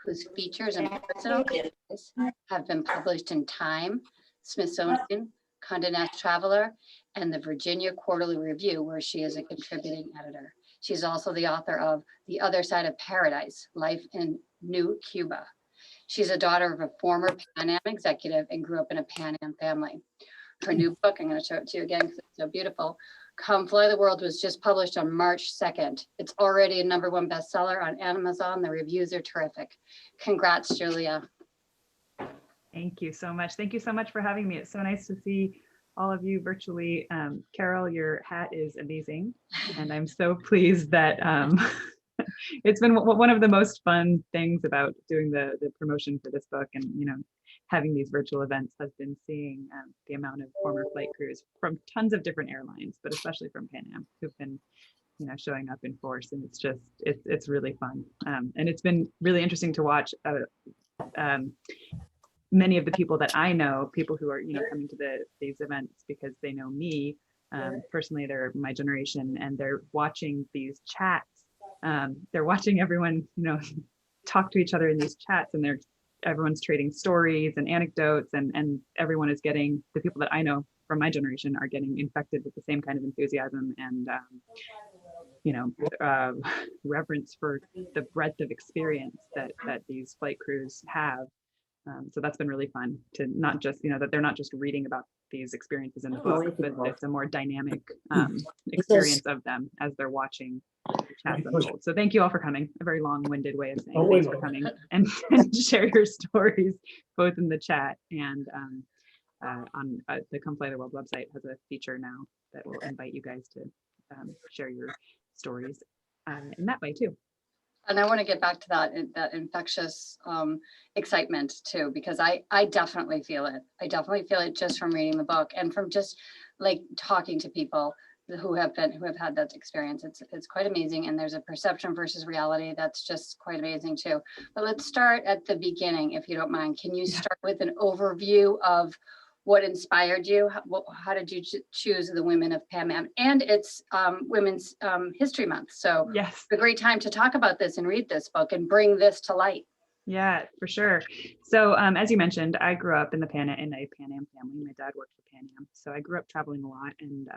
whose features and personal essays have been published in Time, Smithsonian, Condé Nast Traveler, and the Virginia Quarterly Review, where she is a contributing editor. She's also the author of The Other Side of Paradise, Life in New Cuba. She's a daughter of a former Pan Am executive and grew up in a Pan Am family. Her new book, I'm going to show it to you again because it's so beautiful, Come Fly the World, was just published on March 2nd. It's already a #1 bestseller on Amazon. The reviews are terrific. Congrats, Julia. Thank you so much. Thank you so much for having me. It's so nice to see all of you virtually. Carol, your hat is amazing. And I'm so pleased that it's been one of the most fun things about doing the promotion for this book and, having these virtual events has been seeing the amount of former flight crews from tons of different airlines, but especially from Pan Am, who've been, showing up in force. And it's just, it's really fun. And it's been really interesting to watch many of the people that I know, people who are, coming to these events because they know me personally, they're my generation, and they're watching these chats. They're watching everyone, talk to each other in these chats, and everyone's trading stories and anecdotes, and everyone is getting, the people that I know from my generation are getting infected with the same kind of enthusiasm and, reverence for the breadth of experience that these flight crews have. So that's been really fun to not just, that they're not just reading about these experiences in the book, but it's a more dynamic experience of them as they're watching the chats unfold. So thank you all for coming. A very long-winded way of saying thanks for coming and share your stories, both in the chat and on the Come Fly the World website has a feature now that will invite you guys to share your stories in that way too. And I want to get back to that infectious excitement too, because I definitely feel it. I definitely feel it just from reading the book and from just like talking to people who have had that experience. It's quite amazing. And there's a perception versus reality that's just quite amazing too. But let's start at the beginning, if you don't mind. Can you start with an overview of what inspired you? How did you choose the women of Pan Am? And it's Women's History Month. So yes, it's a great time to talk about this and read this book and bring this to light. Yeah, for sure. So as you mentioned, I grew up in a Pan Am family. My dad worked for Pan Am. So I grew up traveling a lot, and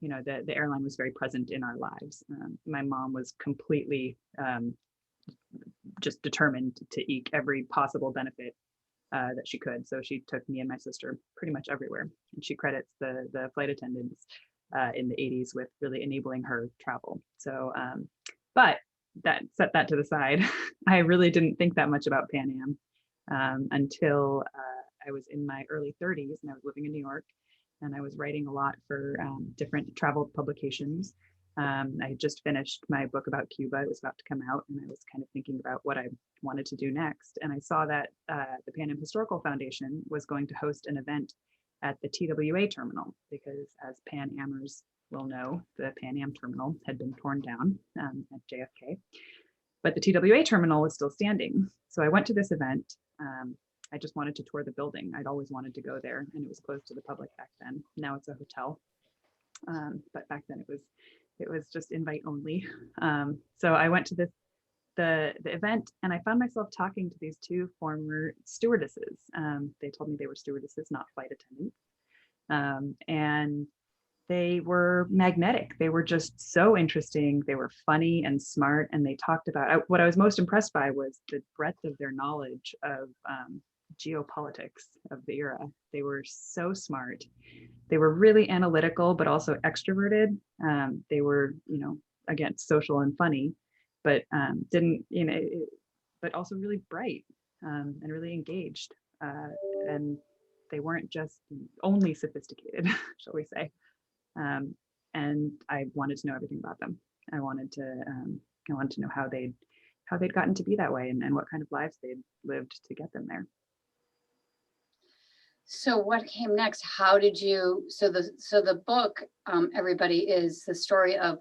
the airline was very present in our lives. My mom was completely just determined to eke every possible benefit that she could. So she took me and my sister pretty much everywhere. And she credits the flight attendants in the 80s with really enabling her travel. So, but set that to the side. I really didn't think that much about Pan Am until I was in my early 30s and I was living in New York, and I was writing a lot for different travel publications. I had just finished my book about Cuba. It was about to come out, and I was kind of thinking about what I wanted to do next. And I saw that the Pan Am Historical Foundation was going to host an event at the TWA terminal, because as Pan Amers will know, the Pan Am terminal had been torn down at JFK, but the TWA terminal was still standing. So I went to this event. I just wanted to tour the building. I'd always wanted to go there, and it was closed to the public back then. Now it's a hotel, but back then it was just invite only. So I went to the event, and I found myself talking to these two former stewardesses. They told me they were stewardesses, not flight attendants. And they were magnetic. They were just so interesting. They were funny and smart. And they talked about, what I was most impressed by was the breadth of their knowledge of geopolitics of the era. They were so smart. They were really analytical, but also extroverted. They were, again, social and funny, but but also really bright and really engaged. And they weren't just only sophisticated, shall we say. And I wanted to know everything about them. I wanted to know how they'd gotten to be that way, and what kind of lives they'd lived to get them there. So what came next? How did you, so the book, everybody, is the story of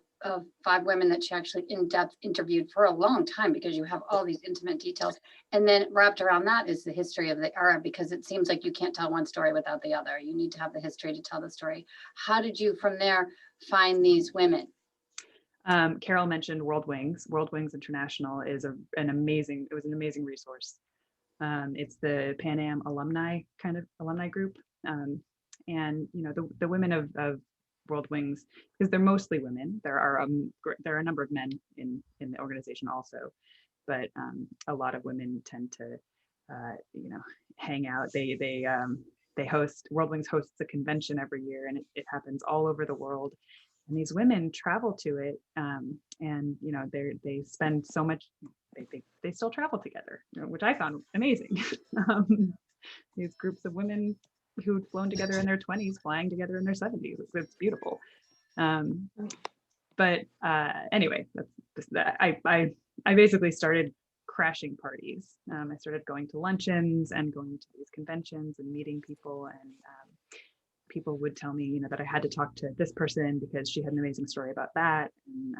5 women that she actually in-depth interviewed for a long time, because you have all these intimate details. And then wrapped around that is the history of the era, because it seems like you can't tell one story without the other. You need to have the history to tell the story. How did you from there find these women? Carol mentioned World Wings. World Wings International is an amazing resource. It's the Pan Am alumni group. And the women of World Wings, because they're mostly women. There are a number of men in the organization also, but a lot of women tend to hang out. They host, World Wings hosts a convention every year, and it happens all over the world. And these women travel to it, and they spend so much. They still travel together, which I found amazing. These groups of women who'd flown together in their 20s, flying together in their 70s. It's beautiful. But anyway, I basically started crashing parties. I started going to luncheons and going to these conventions and meeting people, and people would tell me, that I had to talk to this person because she had an amazing story about that, and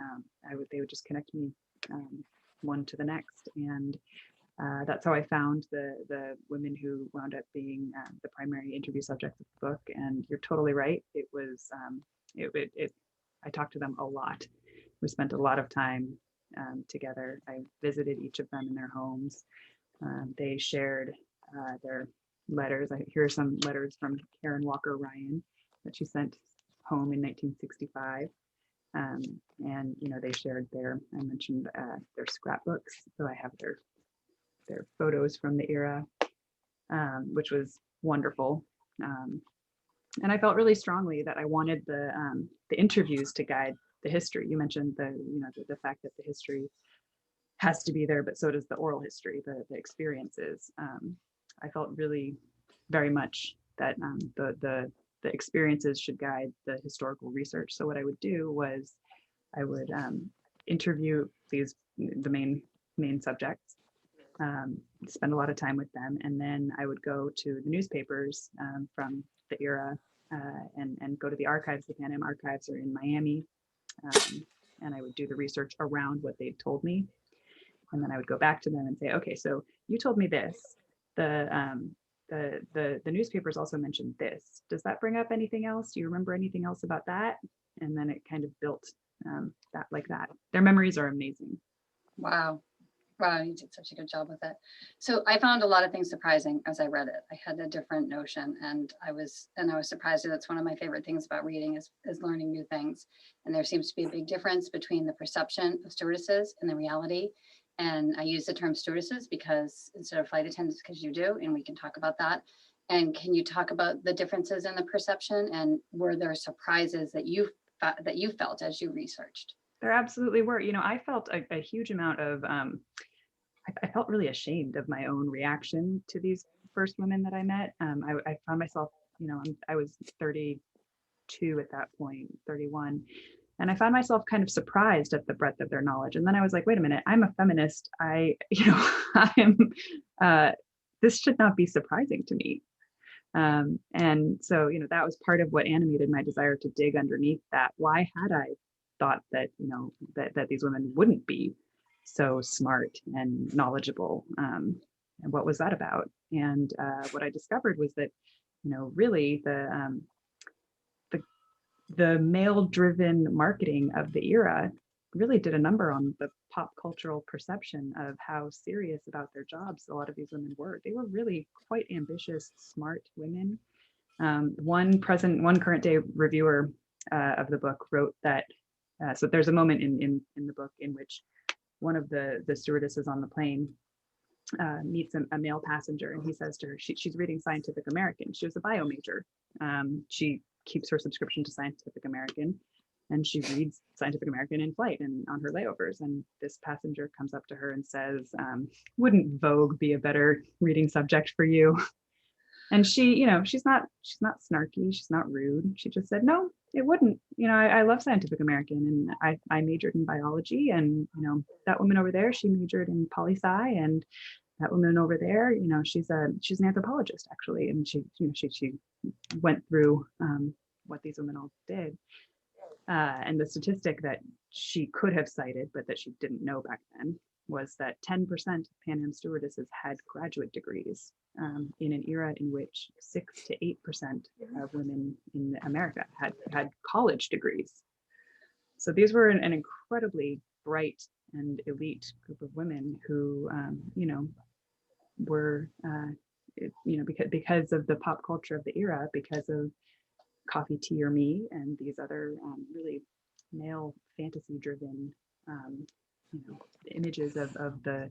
they would just connect me one to the next, and that's how I found the women who wound up being the primary interview subjects of the book. And you're totally right. It was I talked to them a lot. We spent a lot of time together. I visited each of them in their homes. They shared their letters. Here are some letters from Karen Walker Ryan that she sent home in 1965. And they shared I mentioned their scrapbooks. So I have their photos from the era, which was wonderful. And I felt really strongly that I wanted the interviews to guide the history. You mentioned the fact that the history has to be there, but so does the oral history, the experiences. I felt really very much that the experiences should guide the historical research. So what I would do was I would interview the main subjects, spend a lot of time with them, and then I would go to the newspapers from the era and go to the archives. The Pan Am archives are in Miami, and I would do the research around what they'd told me, and then I would go back to them and say, okay, so you told me this. The newspapers also mentioned this. Does that bring up anything else? Do you remember anything else about that? And then it kind of built that like that. Their memories are amazing. Wow. Wow, you did such a good job with it. So I found a lot of things surprising as I read it. I had a different notion, and I was surprised. That's one of my favorite things about reading is learning new things. And there seems to be a big difference between the perception of stewardesses and the reality. And I use the term stewardesses because instead of flight attendants, because you do, and we can talk about that. And can you talk about the differences in the perception, and were there surprises that you felt as you researched? There absolutely were. I felt a huge amount of I felt really ashamed of my own reaction to these first women that I met. I found myself, I was 32 at that point, 31. And I found myself kind of surprised at the breadth of their knowledge. And then I was like, wait a minute, I'm a feminist. I am, this should not be surprising to me. And so, that was part of what animated my desire to dig underneath that. Why had I thought that, that these women wouldn't be so smart and knowledgeable, and what was that about? And what I discovered was that really the male-driven marketing of the era really did a number on the pop cultural perception of how serious about their jobs a lot of these women were. They were really quite ambitious, smart women. One current day reviewer of the book wrote that so there's a moment in the book in which one of the stewardesses on the plane meets a male passenger, and he says to her, she's reading Scientific American. She was a bio major. She keeps her subscription to Scientific American, and she reads Scientific American in flight and on her layovers. And this passenger comes up to her and says, wouldn't Vogue be a better reading subject for you? And she, she's not snarky, she's not rude. She just said, no, it wouldn't. I love Scientific American, and I majored in biology, and that woman over there, she majored in poli-sci, and that woman over there, she's an anthropologist actually, and she went through what these women all did, and the statistic that she could have cited but that she didn't know back then was that 10% of Pan Am stewardesses had graduate degrees in an era in which 6 to 8% of women in America had college degrees. So these were an incredibly bright and elite group of women who, you know, were, you know, because of the pop culture of the era, because of Coffee, Tea, or Me, and these other really male fantasy driven, you know, images of the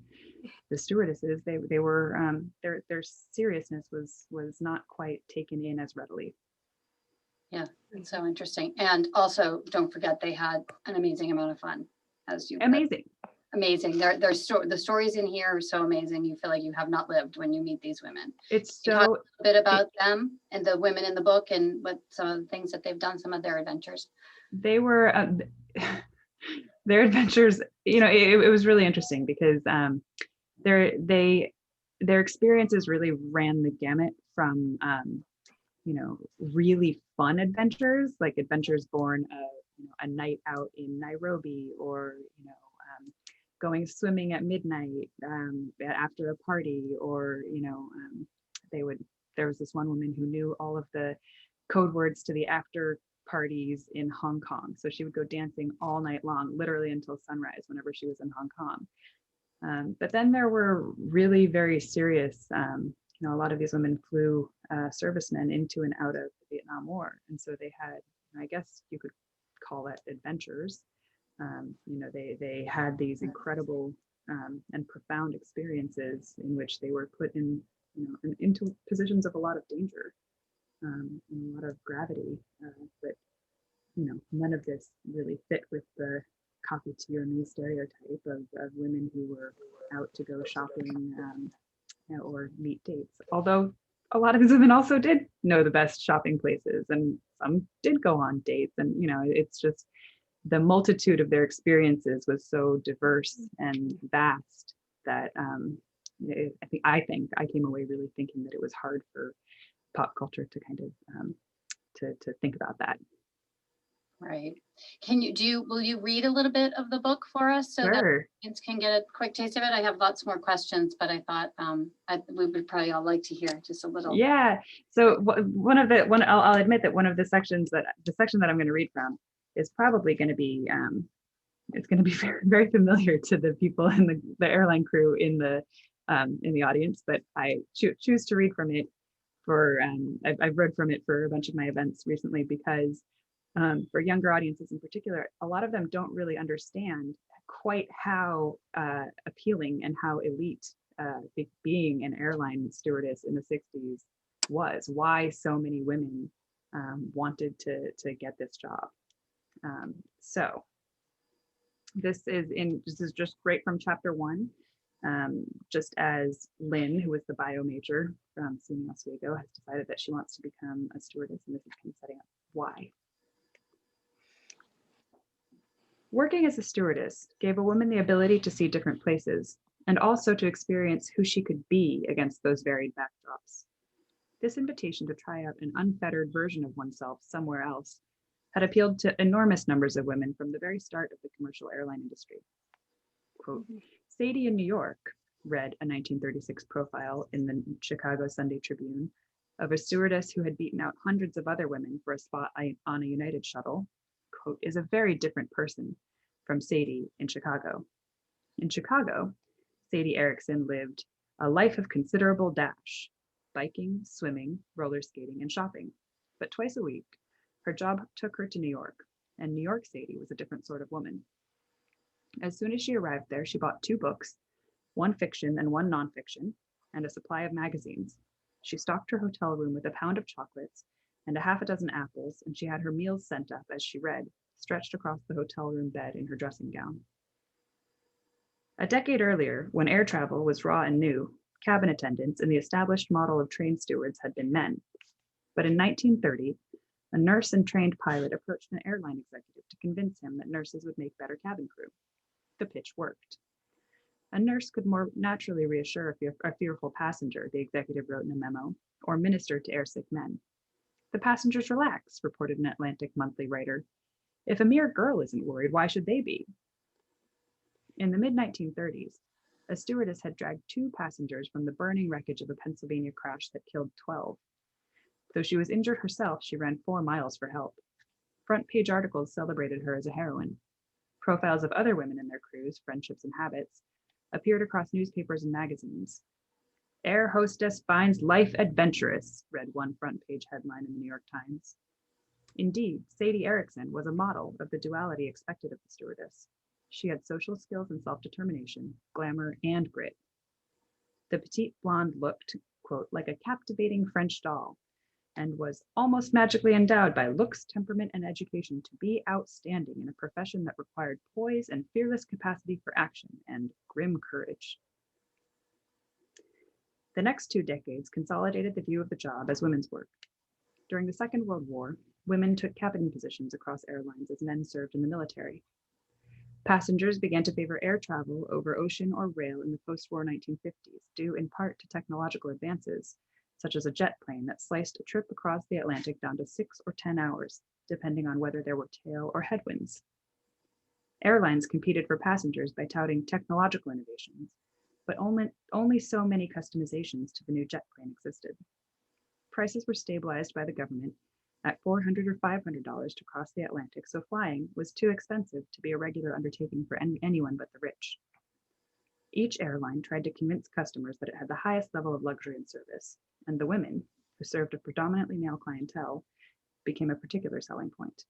stewardesses, they were their seriousness was not quite taken in as readily. Yeah, it's so interesting. And also, don't forget, they had an amazing amount of fun, as you put. Amazing. Amazing. The stories in here are so amazing. You feel like you have not lived when you meet these women. It's You talk so a bit about them and the women in the book and what some of the things that they've done, some of their adventures. they were their adventures, you know, it was really interesting because their experiences really ran the gamut from you know, really fun adventures, like adventures born of, you know, a night out in Nairobi, or, you know, going swimming at midnight after a party, or, you know, there was this one woman who knew all of the code words to the after parties in Hong Kong. So she would go dancing all night long, literally until sunrise whenever she was in Hong Kong. But then there were really very serious, you know, a lot of these women flew servicemen into and out of the Vietnam War. And so they had, I guess you could call that adventures. You know, they had these incredible and profound experiences in which they were put in, you know, into positions of a lot of danger and a lot of gravity. But, you know, none of this really fit with the Coffee, Tea, or Me stereotype of women who were out to go shopping or meet dates. Although a lot of these women also did know the best shopping places, and some did go on dates. And, you know, it's just the multitude of their experiences was so diverse and vast that I think I came away really thinking that it was hard for pop culture to kind of to think about that. Right. Will you read a little bit of the book for us so that Sure. kids can get a quick taste of it? I have lots more questions, but I thought we would probably all like to hear just a little. Yeah. So I'll admit that one of the section that I'm going to read from is probably going to be it's going to be very, very familiar to the people in the airline crew in the audience, but I choose to read from it for I've read from it for a bunch of my events recently because for younger audiences in particular, a lot of them don't really understand quite how appealing and how elite being an airline stewardess in the 60s was, why so many women wanted to get this job. So this is just right from chapter 1. Just as Lynn, who was the bio major from SUNY Oswego, has decided that she wants to become a stewardess, and this is kind of setting up why. Working as a stewardess gave a woman the ability to see different places and also to experience who she could be against those varied backdrops. This invitation to try out an unfettered version of oneself somewhere else had appealed to enormous numbers of women from the very start of the commercial airline industry. Quote, Sadie in New York, read a 1936 profile in the Chicago Sunday Tribune of a stewardess who had beaten out hundreds of other women for a spot on a United shuttle, quote, is a very different person from Sadie in Chicago. In Chicago, Sadie Erickson lived a life of considerable dash, biking, swimming, roller skating, and shopping. But twice a week, her job took her to New York, and New York Sadie was a different sort of woman. As soon as she arrived there, she bought 2 books, one fiction and one nonfiction, and a supply of magazines. She stocked her hotel room with a pound of chocolates and a half a dozen apples, and she had her meals sent up as she read, stretched across the hotel room bed in her dressing gown. A decade earlier, when air travel was raw and new, cabin attendants and the established model of trained stewards had been men. But in 1930, a nurse and trained pilot approached an airline executive to convince him that nurses would make better cabin crew. The pitch worked. A nurse could more naturally reassure a fearful passenger, the executive wrote in a memo, or minister to airsick men. The passengers relax, reported an Atlantic Monthly writer. If a mere girl isn't worried, why should they be? In the mid-1930s, a stewardess had dragged 2 passengers from the burning wreckage of a Pennsylvania crash that killed 12. Though she was injured herself, she ran 4 miles for help. Front-page articles celebrated her as a heroine. Profiles of other women in their crews, friendships, and habits appeared across newspapers and magazines. Air hostess finds life adventurous, read one front-page headline in the New York Times. Indeed, Sadie Erickson was a model of the duality expected of the stewardess. She had social skills and self-determination, glamour, and grit. The petite blonde looked, quote, like a captivating French doll, and was almost magically endowed by looks, temperament, and education to be outstanding in a profession that required poise and fearless capacity for action and grim courage. The next 2 decades consolidated the view of the job as women's work. During the Second World War, women took cabin positions across airlines as men served in the military. Passengers began to favor air travel over ocean or rail in the post-war 1950s, due in part to technological advances, such as a jet plane that sliced a trip across the Atlantic down to 6 or 10 hours, depending on whether there were tail or headwinds. Airlines competed for passengers by touting technological innovations, but only so many customizations to the new jet plane existed. Prices were stabilized by the government at $400 or $500 to cross the Atlantic, so flying was too expensive to be a regular undertaking for anyone but the rich. Each airline tried to convince customers that it had the highest level of luxury and service, and the women, who served a predominantly male clientele, became a particular selling point.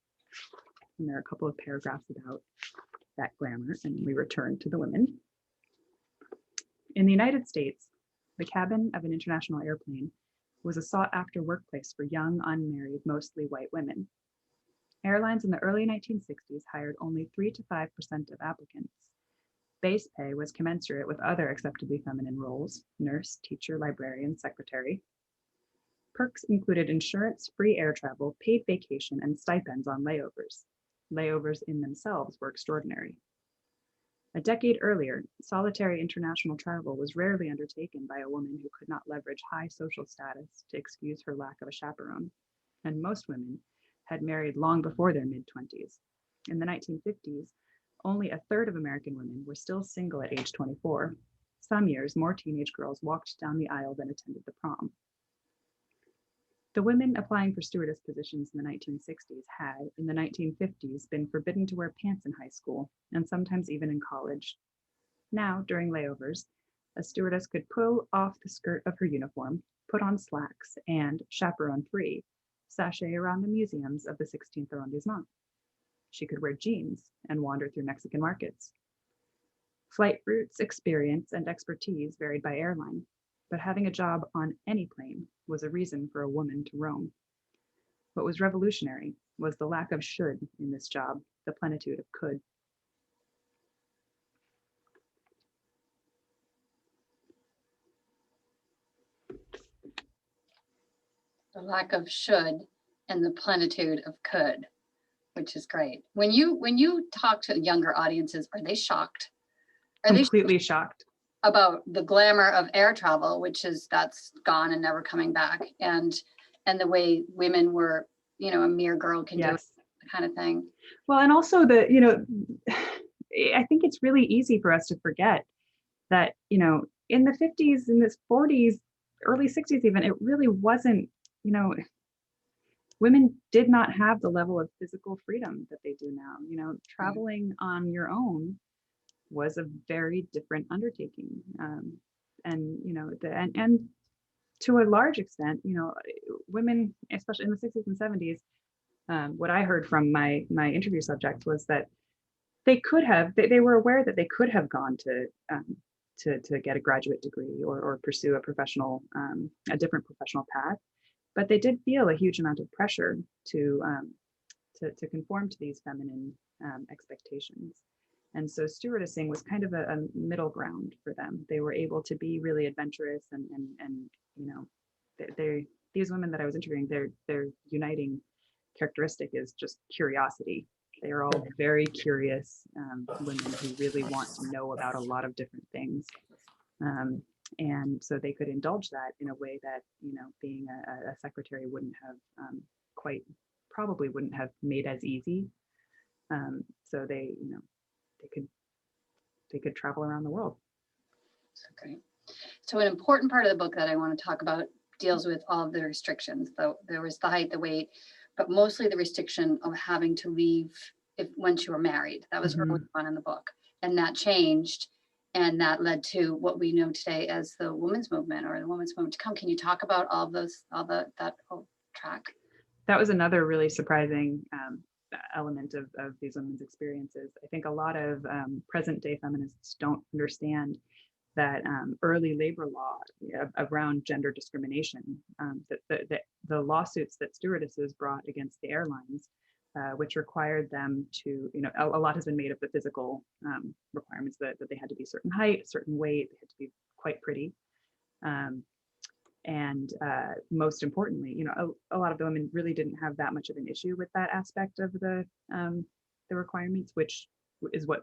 And there are a couple of paragraphs about that glamour, and we return to the women. In the United States, the cabin of an international airplane was a sought-after workplace for young, unmarried, mostly white women. Airlines in the early 1960s hired only 3 to 5% of applicants. Base pay was commensurate with other acceptably feminine roles: nurse, teacher, librarian, secretary. Perks included insurance, free air travel, paid vacation, and stipends on layovers. Layovers in themselves were extraordinary. A decade earlier, solitary international travel was rarely undertaken by a woman who could not leverage high social status to excuse her lack of a chaperone, and most women had married long before their mid-20s. In the 1950s, only a third of American women were still single at age 24. Some years, more teenage girls walked down the aisle than attended the prom. The women applying for stewardess positions in the 1960s had, in the 1950s, been forbidden to wear pants in high school, and sometimes even in college. Now, during layovers, a stewardess could pull off the skirt of her uniform, put on slacks, and, chaperone-free, sashay around the museums of the 16th arrondissement. She could wear jeans and wander through Mexican markets. Flight routes, experience, and expertise varied by airline, but having a job on any plane was a reason for a woman to roam. What was revolutionary was the lack of should in this job, the plenitude of could. The lack of should and the plenitude of could, which is great. When you talk to younger audiences, are they shocked? Are they Completely shocked about the glamour of air travel, that's gone and never coming back, and the way women were, a mere girl can do it, kind of thing. Well, and also I think it's really easy for us to forget that, in the 50s, in the 40s, early 60s even, it really wasn't, women did not have the level of physical freedom that they do now. Traveling on your own was a very different undertaking. And to a large extent, women, especially in the 60s and 70s, what I heard from my interview subjects was that they were aware that they could have gone to get a graduate degree or pursue a different professional path, but they did feel a huge amount of pressure to conform to these feminine expectations. And so stewardessing was kind of a middle ground for them. They were able to be really adventurous and these women that I was interviewing, their uniting characteristic is just curiosity. They are all very curious women who really want to know about a lot of different things. And so they could indulge that in a way that, being a secretary wouldn't have probably wouldn't have made as easy. So they could travel around the world. Okay. So an important part of the book that I want to talk about deals with all of the restrictions. Though there was the height, the weight, but mostly the restriction of having to leave once you were married. That was early on in the book. And that changed. And that led to what we know today as the women's movement or the women's movement to come. Can you talk about that whole track? That was another really surprising element of these women's experiences. I think a lot of present day feminists don't understand that early labor law around gender discrimination, that the lawsuits that stewardesses brought against the airlines, which required them to, a lot has been made of the physical requirements that they had to be a certain height, a certain weight, they had to be quite pretty. And most importantly, a lot of the women really didn't have that much of an issue with that aspect of the requirements, which is what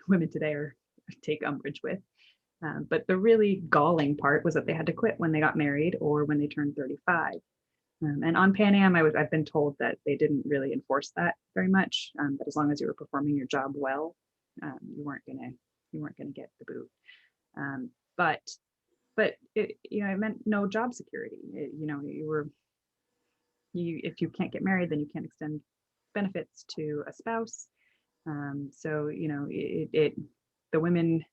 women today take umbrage with. But the really galling part was that they had to quit when they got married or when they turned 35. And on Pan Am, I've been told that they didn't really enforce that very much. That as long as you were performing your job well, you weren't gonna get the boot. But it meant no job security. If you can't get married, then you can't extend benefits to a spouse. So the women,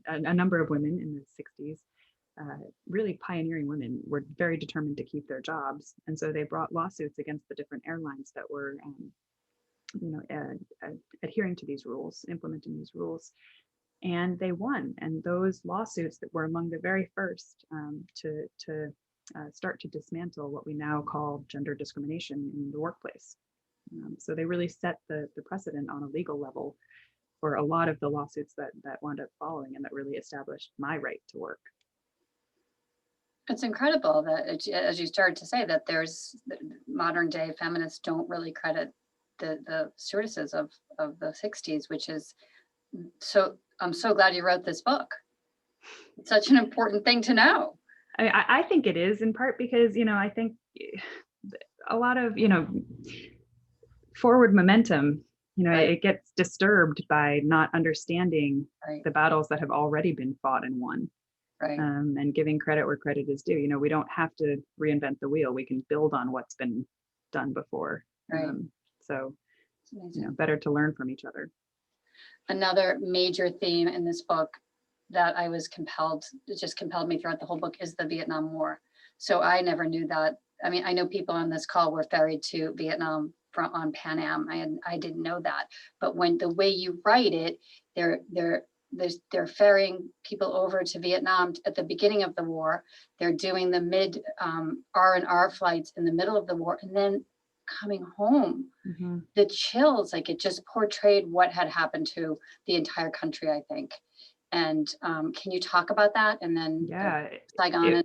a number of women in the 60s, really pioneering women, were very determined to keep their jobs, and so they brought lawsuits against the different airlines that were, adhering to these rules, implementing these rules, and they won. And those lawsuits that were among the very first to start to dismantle what we now call gender discrimination in the workplace. So they really set the precedent on a legal level for a lot of the lawsuits that wound up following, and that really established my right to work. It's incredible that, as you started to say, that there's modern day feminists don't really credit the stewardesses of the 60s, which is so. I'm so glad you wrote this book. It's such an important thing to know. I think it is, in part because I think a lot of forward momentum, Right. it gets disturbed by not understanding Right. the battles that have already been fought and won. Right. And giving credit where credit is due. We don't have to reinvent the wheel. We can build on what's been done before. Right. So, better to learn from each other. Another major theme in this book that it just compelled me throughout the whole book, is the Vietnam War. So I never knew that. I mean, I know people on this call were ferried to Vietnam on Pan Am. I didn't know that. But the way you write it, they're ferrying people over to Vietnam at the beginning of the war. They're doing the mid R&R flights in the middle of the war, and then coming home. Mm-hmm. The chills, like it just portrayed what had happened to the entire country, I think. And can you talk about that? And then Saigon.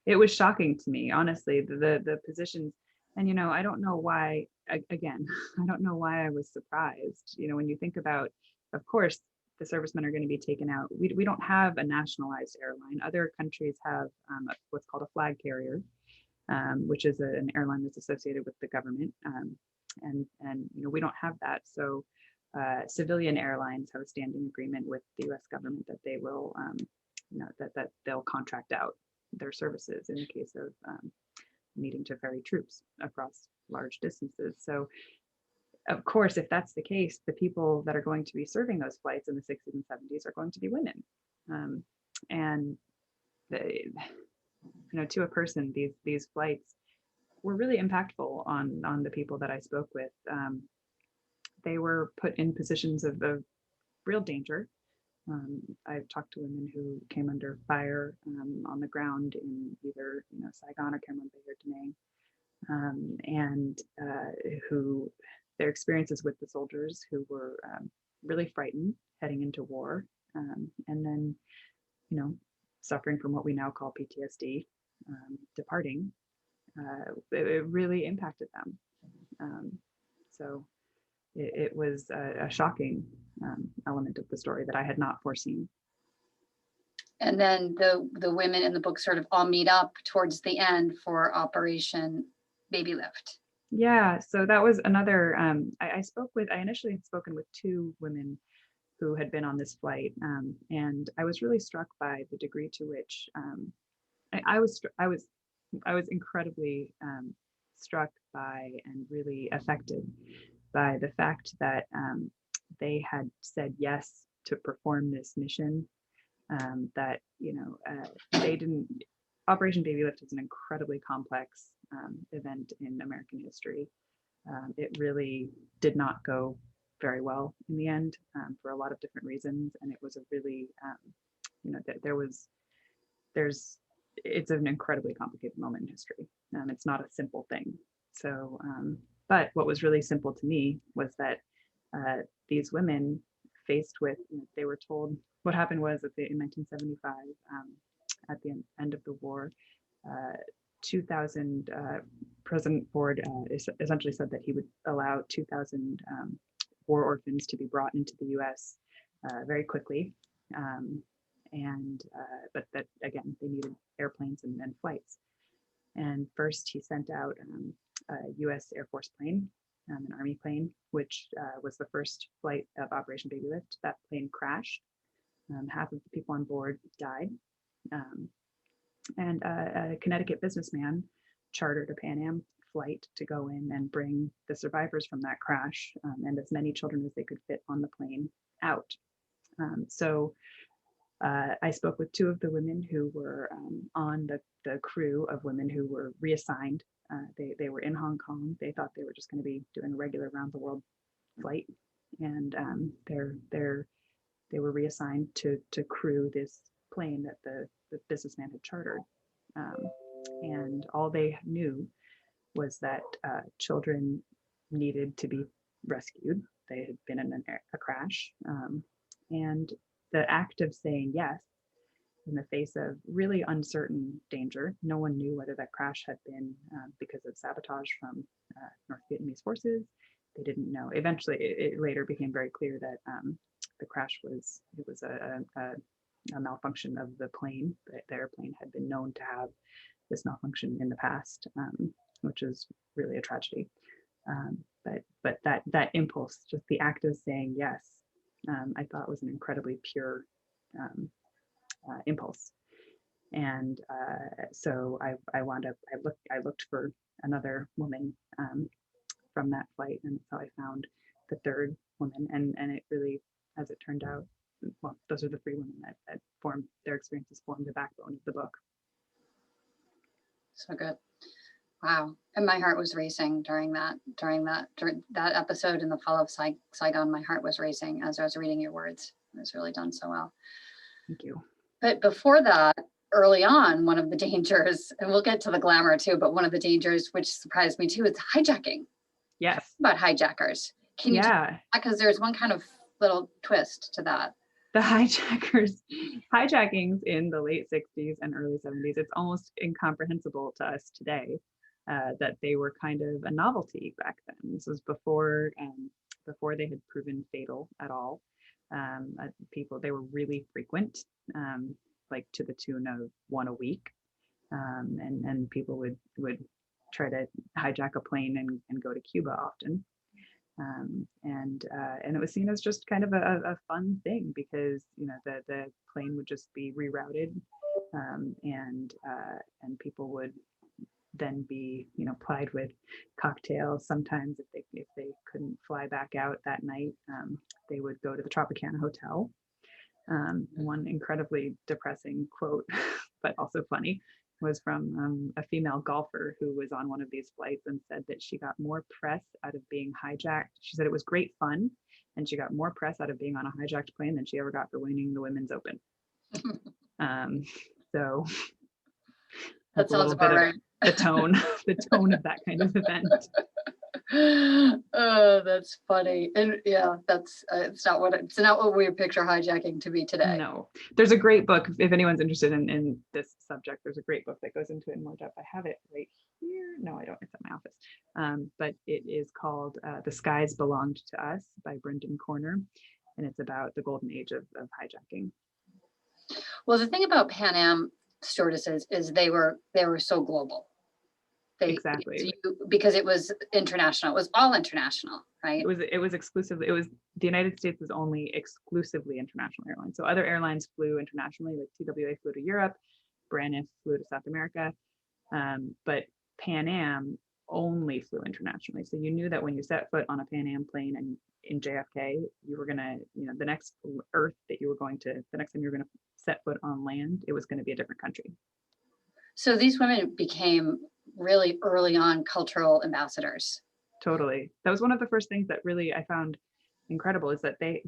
It was shocking to me, honestly, the positions. And I don't know why. Again, I don't know why I was surprised. When you think about, of course, the servicemen are going to be taken out. We don't have a nationalized airline. Other countries have what's called a flag carrier, which is an airline that's associated with the government. And we don't have that. So civilian airlines have a standing agreement with the U.S. government that they will, that they'll contract out their services in the case of needing to ferry troops across large distances. So of course, if that's the case, the people that are going to be serving those flights in the 60s and 70s are going to be women. And to a person, these flights were really impactful on the people that I spoke with. They were put in positions of real danger. I've talked to women who came under fire on the ground in either Saigon or Cam Ranh Bay or Da Nang, and who their experiences with the soldiers who were really frightened heading into war, and then suffering from what we now call PTSD, departing. It really impacted them. So it was a shocking element of the story that I had not foreseen. And then the women in the book sort of all meet up towards the end for Operation Baby Lift. Yeah, so that was another, I initially had spoken with two women who had been on this flight, and I was really struck by the degree to which I was incredibly struck by and really affected by the fact that they had said yes to perform this mission. That they didn't. Operation Baby Lift is an incredibly complex event in American history. It really did not go very well in the end for a lot of different reasons, and it was a really, it's an incredibly complicated moment in history. It's not a simple thing. So, but what was really simple to me was that these women faced with, they were told, what happened was that in 1975, at the end of the war, 2000, President Ford essentially said that he would allow 2,000 war orphans to be brought into the US very quickly. But that, again, they needed airplanes and flights. And first he sent out a US Air Force plane, an Army plane, which was the first flight of Operation Baby Lift. That plane crashed. Half of the people on board died. And a Connecticut businessman chartered a Pan Am flight to go in and bring the survivors from that crash and as many children as they could fit on the plane out. So I spoke with two of the women who were on the crew of women who were reassigned. They were in Hong Kong. They thought they were just going to be doing a regular round the world flight, and they were reassigned to crew this plane that the businessman had chartered. And all they knew was that children needed to be rescued. They had been in a crash. And the act of saying yes in the face of really uncertain danger, no one knew whether that crash had been because of sabotage from North Vietnamese forces. They didn't know. Eventually, it later became very clear that the crash was a malfunction of the plane. The airplane had been known to have this malfunction in the past, which is really a tragedy. But that impulse, just the act of saying yes, I thought was an incredibly pure impulse. And so I looked for another woman from that flight, and that's how I found the third woman. And it really, as it turned out, well, those are the three women that formed, their experiences formed the backbone of the book. So good. Wow. And my heart was racing during that episode in the fall of Saigon. My heart was racing as I was reading your words. It was really done so well. Thank you. But before that, early on, one of the dangers, and we'll get to the glamour too, but one of the dangers, which surprised me too, is hijacking. Yes. About hijackers. Can you because there's one kind of little twist to that. The hijackings in the late 60s and early 70s, it's almost incomprehensible to us today that they were kind of a novelty back then. This was before they had proven fatal at all. They were really frequent, like to the tune of one a week. And people would try to hijack a plane and go to Cuba often. And it was seen as just kind of a fun thing because the plane would just be rerouted, and people would then be plied with cocktails. Sometimes if they couldn't fly back out that night, they would go to the Tropicana Hotel. One incredibly depressing quote, but also funny, was from a female golfer who was on one of these flights and said that she got more press out of being hijacked. She said it was great fun, and she got more press out of being on a hijacked plane than she ever got for winning the Women's Open. So that's a little bit of the tone of that kind of event. Oh, that's funny. And yeah, that's it's not what we picture hijacking to be today. No, there's a great book if anyone's interested in this subject. There's a great book that goes into it in more depth. I have it right here. No, I don't. It's at my office. But it is called "The Skies Belonged to Us" by Brendan Corner, and it's about the golden age of hijacking. Well, the thing about Pan Am stewardesses is they were so global. Exactly. Because it was international. It was all international, right? It was exclusively. It was the United States was only exclusively international airlines. So other airlines flew internationally, like TWA flew to Europe, Braniff flew to South America, but Pan Am only flew internationally. So you knew that when you set foot on a Pan Am plane and in JFK, you were gonna, the next the next time you were gonna set foot on land, it was gonna be a different country. So these women became really early on cultural ambassadors. Totally. That was one of the first things that really I found incredible, is that they,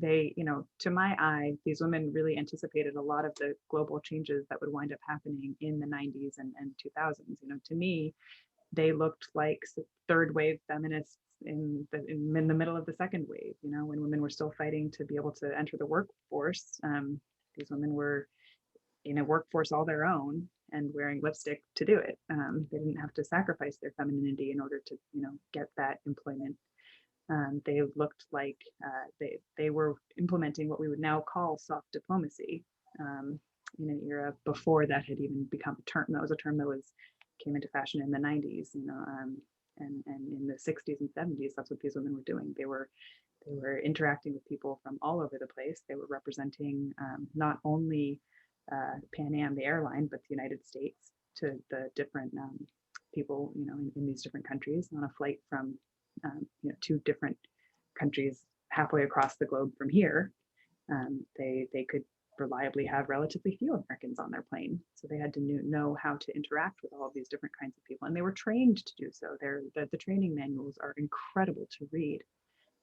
to my eye, these women really anticipated a lot of the global changes that would wind up happening in the 90s and 2000s. To me, they looked like third wave feminists in the middle of the second wave, when women were still fighting to be able to enter the workforce. These women were in a workforce all their own and wearing lipstick to do it. They didn't have to sacrifice their femininity in order to, get that employment. They looked like they were implementing what we would now call soft diplomacy, in an era before that had even become a term. That was a term that came into fashion in the 90s, and in the 60s and 70s. That's what these women were doing. They were interacting with people from all over the place. They were representing not only Pan Am, the airline, but the United States to the different people, in these different countries on a flight from, 2 different countries halfway across the globe from here. They could reliably have relatively few Americans on their plane. So they had to know how to interact with all of these different kinds of people. And they were trained to do so. The training manuals are incredible to read.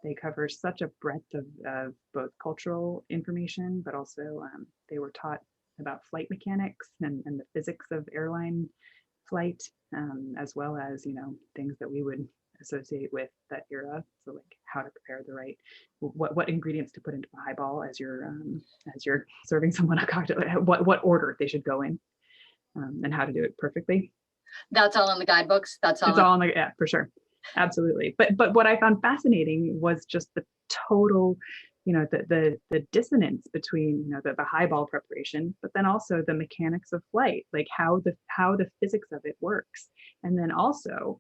They cover such a breadth of both cultural information, but also they were taught about flight mechanics and the physics of airline flight, as well as, things that we would associate with that era. So like how to prepare the right, what ingredients to put into a highball as you're serving someone a cocktail, what order they should go in, and how to do it perfectly. That's all in the guidebooks. It's all in the, yeah, for sure. Absolutely. But what I found fascinating was just the total, the dissonance between, the highball preparation, but then also the mechanics of flight, like how the physics of it works. And then also,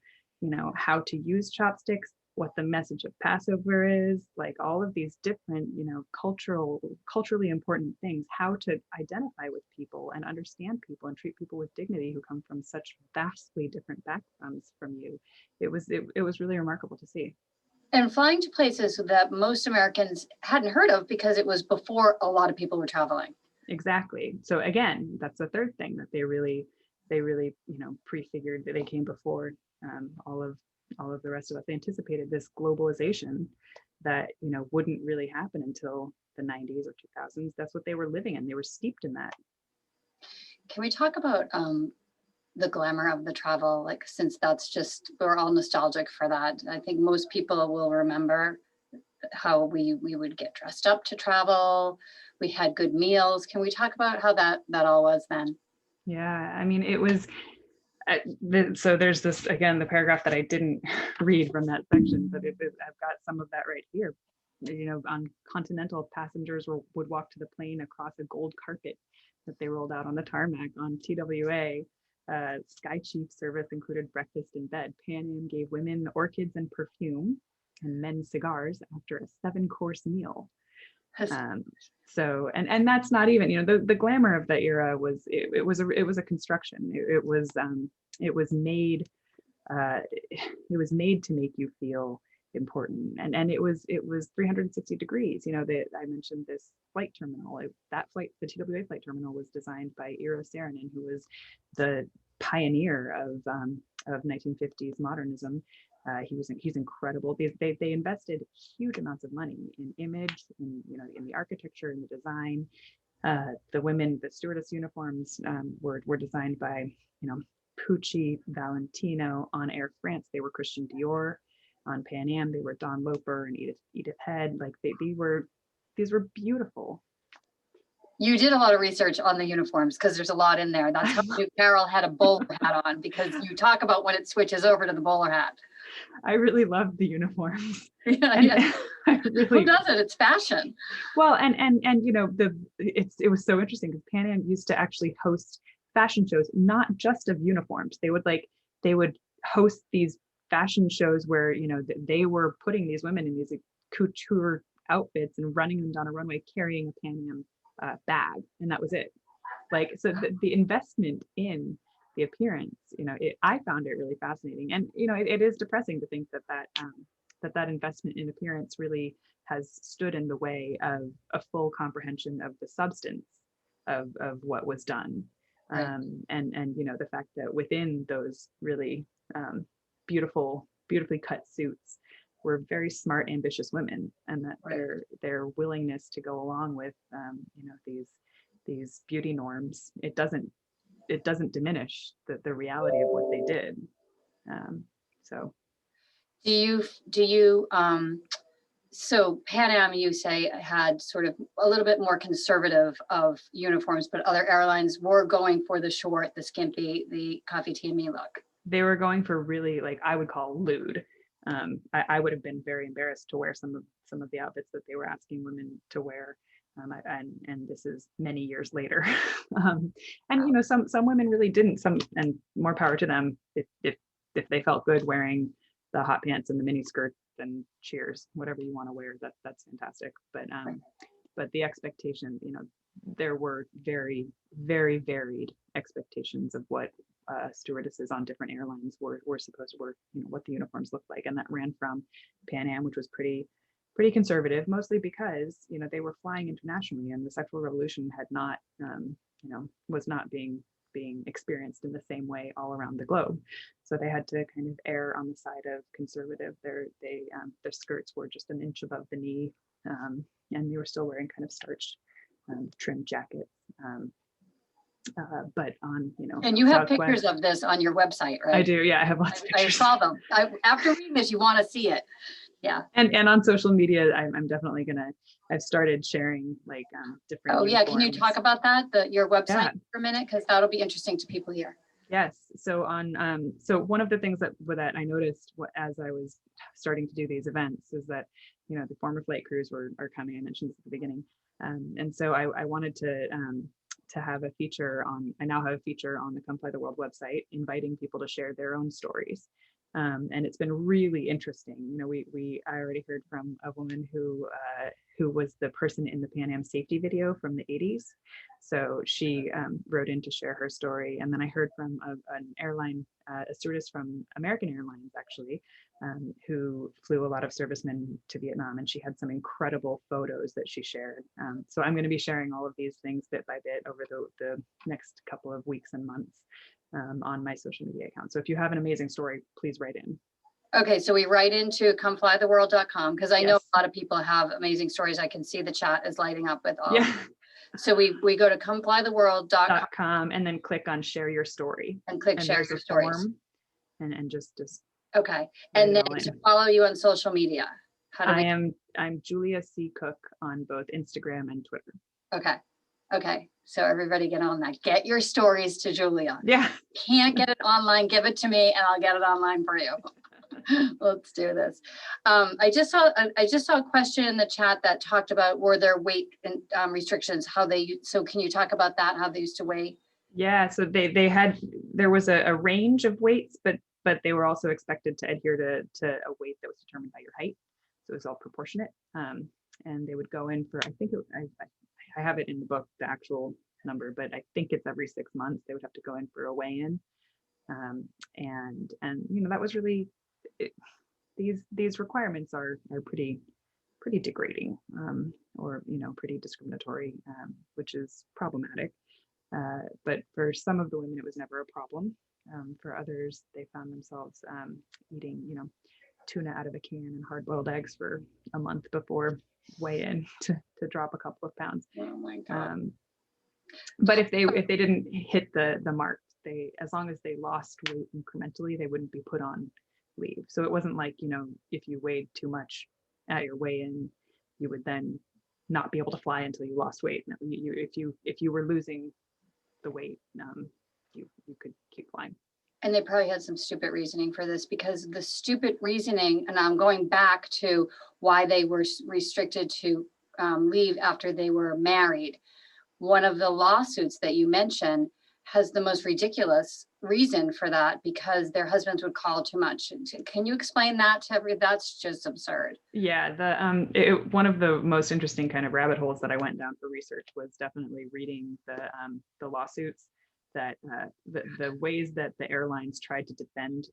how to use chopsticks, what the message of Passover is, like all of these different, culturally important things, how to identify with people and understand people and treat people with dignity who come from such vastly different backgrounds from you. It was really remarkable to see. And flying to places that most Americans hadn't heard of because it was before a lot of people were traveling. Exactly. So again, that's the third thing that they really, prefigured, that they came before all of the rest of us. They anticipated this globalization that, wouldn't really happen until the 90s or 2000s. That's what they were living in. They were steeped in that. Can we talk about the glamour of the travel? Like, since we're all nostalgic for that. I think most people will remember how we would get dressed up to travel. We had good meals. Can we talk about how that all was then? Yeah, I mean, it was, so there's this, again, the paragraph that I didn't read from that section, but I've got some of that right here. On Continental, passengers would walk to the plane across a gold carpet that they rolled out on the tarmac. On TWA, Sky Chief service included breakfast in bed. Pan Am gave women orchids and perfume and men cigars after a 7-course meal. So, and that's not even, the glamour of that era was, it was a construction. It was made to make you feel important, and it was 360 degrees. I mentioned this flight terminal. The TWA flight terminal was designed by Eero Saarinen, who was the pioneer of 1950s modernism. He's incredible. They invested huge amounts of money in image, in the architecture and the design. The stewardess uniforms were designed by Pucci, Valentino. On Air France, they were Christian Dior. On Pan Am, they were Don Loper and Edith Head. Like these were beautiful. You did a lot of research on the uniforms because there's a lot in there. That's how Carol had a bowler hat on, because you talk about when it switches over to the bowler hat. I really love the uniforms. Yeah. Who doesn't? It's fashion. Well, and it was so interesting because Pan Am used to actually host fashion shows, not just of uniforms. They would host these fashion shows where they were putting these women in these couture outfits and running them down a runway carrying a Pan Am bag, and that was it. Like, so the investment in the appearance, I found it really fascinating. And, it is depressing to think that investment in appearance really has stood in the way of a full comprehension of the substance of what was done. Right. And the fact that within those really beautifully cut suits were very smart, ambitious women, and that Right. their willingness to go along with these beauty norms, it doesn't diminish the reality of what they did. So Do you so Pan Am, you say, had sort of a little bit more conservative of uniforms, but other airlines were going for the short, the skimpy, the coffee tea and me look. they were going for really, like, I would call lewd. I would have been very embarrassed to wear some of the outfits that they were asking women to wear. And this is many years later. And some women really didn't, and more power to them if they felt good wearing the hot pants and the mini skirt, then cheers, whatever you want to wear, that's fantastic. But the expectation, there were very, very varied expectations of what stewardesses on different airlines were supposed to wear, what the uniforms looked like. And that ran from Pan Am, which was pretty conservative, mostly because they were flying internationally, and the sexual revolution had not was not being experienced in the same way all around the globe. So they had to kind of err on the side of conservative. Their skirts were just an inch above the knee, and they were still wearing kind of starched trim jackets. But on and you have Southwest, pictures of this on your website, right? I do, yeah, I have lots of pictures. I saw them. After reading this, you want to see it. Yeah. And on social media, I'm definitely I've started sharing like different. Oh yeah, can you talk about that, your website for a minute, because that'll be interesting to people here. Yes. So so one of the things that I noticed as I was starting to do these events is that the former flight crews are coming. I mentioned this at the beginning, and so I wanted to have a feature on. I now have a feature on the Come Fly the World website, inviting people to share their own stories. And it's been really interesting. I already heard from a woman who was the person in the Pan Am safety video from the 80s. So she wrote in to share her story. And then I heard from an airline, a stewardess from American Airlines, actually, who flew a lot of servicemen to Vietnam. And she had some incredible photos that she shared. So I'm going to be sharing all of these things bit by bit over the next couple of weeks and months. On my social media account. So if you have an amazing story, please write in. Okay, so we write into comeflytheworld.com, because I know a lot of people have amazing stories. I can see the chat is lighting up with all. Yeah. So we go to comeflytheworld.com and then click on share your story. And click share your stories. And just okay. And then to follow you on social media. I'm Julia C. Cooke on both Instagram and Twitter. Okay, so everybody get on that. Get your stories to Julia. Yeah. Can't get it online, give it to me and I'll get it online for you. Let's do this. I just saw a question in the chat that talked about, were there weight restrictions, so can you talk about that, how they used to weigh? Yeah, so there was a range of weights, but they were also expected to adhere to a weight that was determined by your height. So it was all proportionate. And they would go in for, I think I have it in the book, the actual number, but I think it's every 6 months they would have to go in for a weigh-in. And that was really, these requirements are pretty degrading, or pretty discriminatory, which is problematic. But for some of the women, it was never a problem. For others, they found themselves eating, tuna out of a can and hard-boiled eggs for a month before weigh-in to drop a couple of pounds. Oh my God. But if they didn't hit the mark, as long as they lost weight incrementally, they wouldn't be put on leave. So it wasn't like, if you weighed too much at your weigh-in, you would then not be able to fly until you lost weight. No, if you were losing the weight, you could keep flying. And they probably had some stupid reasoning for this, because the stupid reasoning, and I'm going back to why they were restricted to leave after they were married. One of the lawsuits that you mentioned has the most ridiculous reason for that, because their husbands would call too much. Can you explain that to everyone? That's just absurd. Yeah, one of the most interesting kind of rabbit holes that I went down for research was definitely reading the lawsuits that the ways that the airlines tried to defend,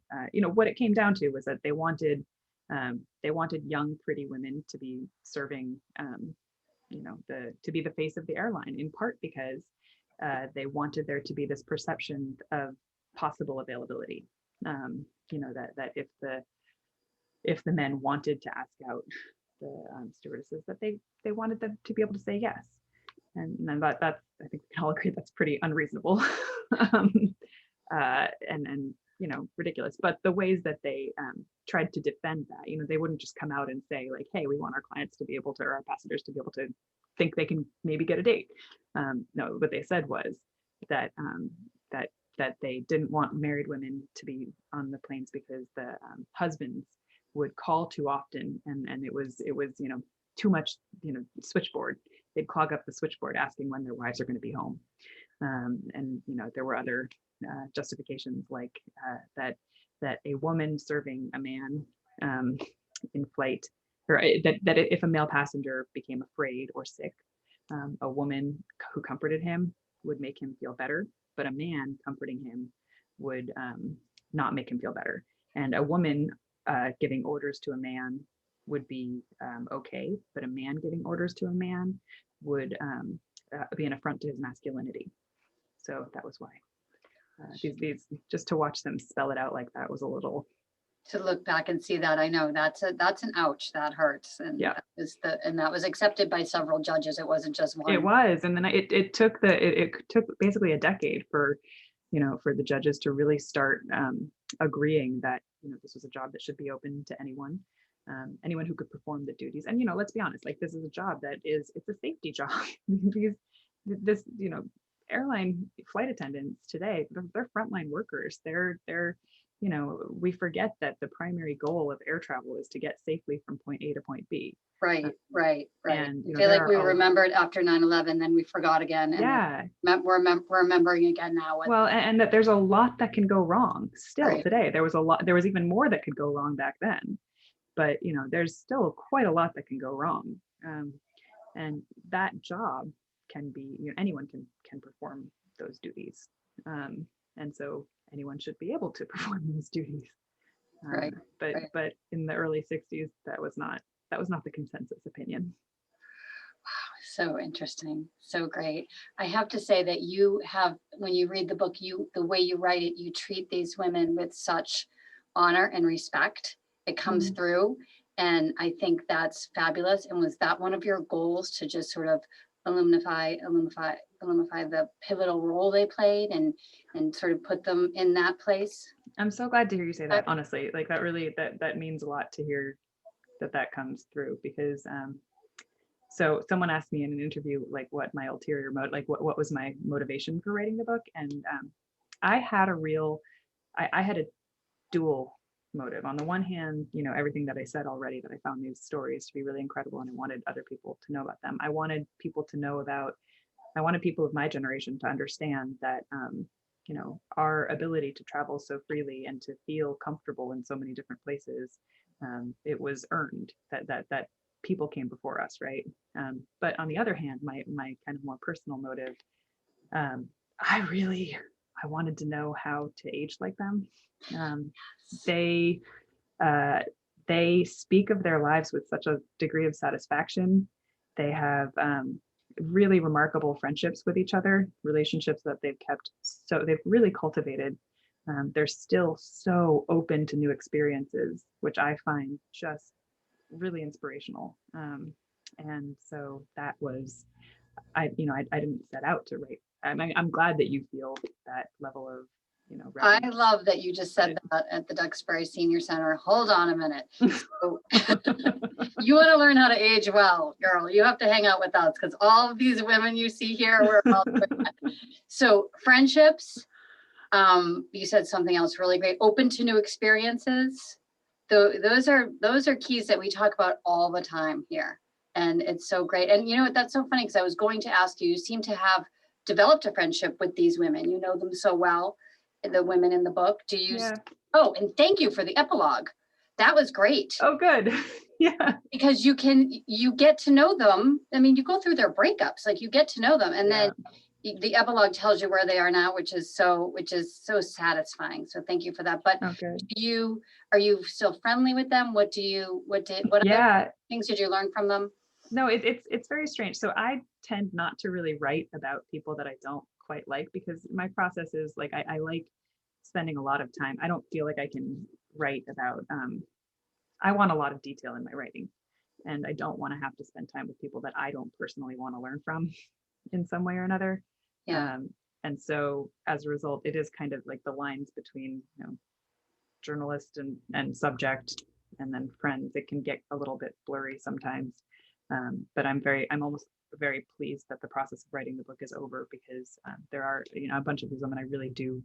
what it came down to was that they wanted young, pretty women to be serving, to be the face of the airline, in part because they wanted there to be this perception of possible availability. That if the men wanted to ask out the stewardesses, that they wanted them to be able to say yes. And that I think we can all agree that's pretty unreasonable and ridiculous. But the ways that they tried to defend that, they wouldn't just come out and say like, hey, we want our clients to be able to, or our passengers to be able to think they can maybe get a date. No, what they said was that that they didn't want married women to be on the planes because the husbands would call too often, and it was too much switchboard. They'd clog up the switchboard asking when their wives are going to be home, and there were other justifications like that a woman serving a man in flight, or that if a male passenger became afraid or sick, a woman who comforted him would make him feel better, but a man comforting him would not make him feel better. And a woman giving orders to a man would be okay, but a man giving orders to a man would be an affront to his masculinity. So that was why these just to watch them spell it out like that was a little. To look back and see that, I know that's an ouch, that hurts. And yeah, that was accepted by several judges. It wasn't just one. It was, and then it took basically a decade for the judges to really start agreeing that this was a job that should be open to anyone who could perform the duties. And let's be honest, like, this is a job it's a safety job. This airline flight attendants today, they're frontline workers. They're we forget that the primary goal of air travel is to get safely from point A to point B. Right. And I feel like we remembered after 9/11, then we forgot again. And yeah. We're remembering again now. Well, and that there's a lot that can go wrong still today. There was even more that could go wrong back then. But there's still quite a lot that can go wrong. And that job can be, anyone can perform those duties. And so anyone should be able to perform those duties. But in the early 60s, that was not the consensus opinion. Wow, so interesting, so great. I have to say that you have, when you read the book, the way you write it, you treat these women with such honor and respect. It comes through, and I think that's fabulous. And was that one of your goals, to just sort of illuminate the pivotal role they played and sort of put them in that place? I'm so glad to hear you say that, honestly. Like, that really, that means a lot to hear that comes through, because so someone asked me in an interview, like, what my ulterior motive, like what was my motivation for writing the book. And I had a dual motive. On the one hand, everything that I said already, that I found these stories to be really incredible, and I wanted other people to know about them. I wanted people of my generation to understand that our ability to travel so freely and to feel comfortable in so many different places, it was earned, that people came before us, right? But on the other hand, my kind of more personal motive, I wanted to know how to age like them. They speak of their lives with such a degree of satisfaction. They have really remarkable friendships with each other, relationships that they've kept, so they've really cultivated. They're still so open to new experiences, which I find just really inspirational. And so that was, I didn't set out to write. I'm glad that you feel that level of, I love that you just said that at the Duxbury Senior Center. Hold on a minute. So, you want to learn how to age well, girl, you have to hang out with us, because all of these women you see here were all so friendships. You said something else really great. Open to new experiences. Those are keys that we talk about all the time here. And it's so great. And that's so funny, because I was going to ask you, you seem to have developed a friendship with these women. You know them so well, the women in the book. Do you? Yeah. Oh, and thank you for the epilogue. That was great. Oh, good. Yeah. Because you get to know them. I mean, you go through their breakups, like, you get to know them, and then the epilogue tells you where they are now, which is so satisfying. So thank you for that. But Okay. are you still friendly with them? What other Yeah. things did you learn from them? No, it's very strange. So I tend not to really write about people that I don't quite like, because my process is like I like spending a lot of time. I don't feel like I can write about I want a lot of detail in my writing, and I don't want to have to spend time with people that I don't personally want to learn from in some way or another. Yeah. And so as a result, it is kind of like the lines between, journalist and subject, and then friends, it can get a little bit blurry sometimes. But I'm almost very pleased that the process of writing the book is over, because there are, a bunch of these women I really do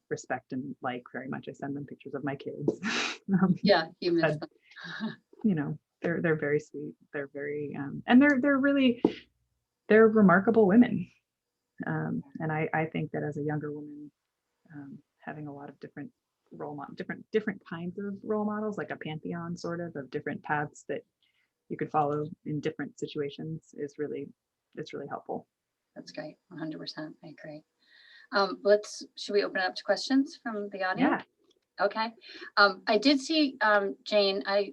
respect and like very much. I send them pictures of my kids. Yeah, you missed them. They're very sweet. They're very and they're remarkable women. And I think that as a younger woman, having a lot of different different kinds of role models, like a pantheon sort of different paths that you could follow in different situations, it's really helpful. That's great. 100%. I agree. Should we open it up to questions from the audience? Yeah. Okay. I did see, Jane, I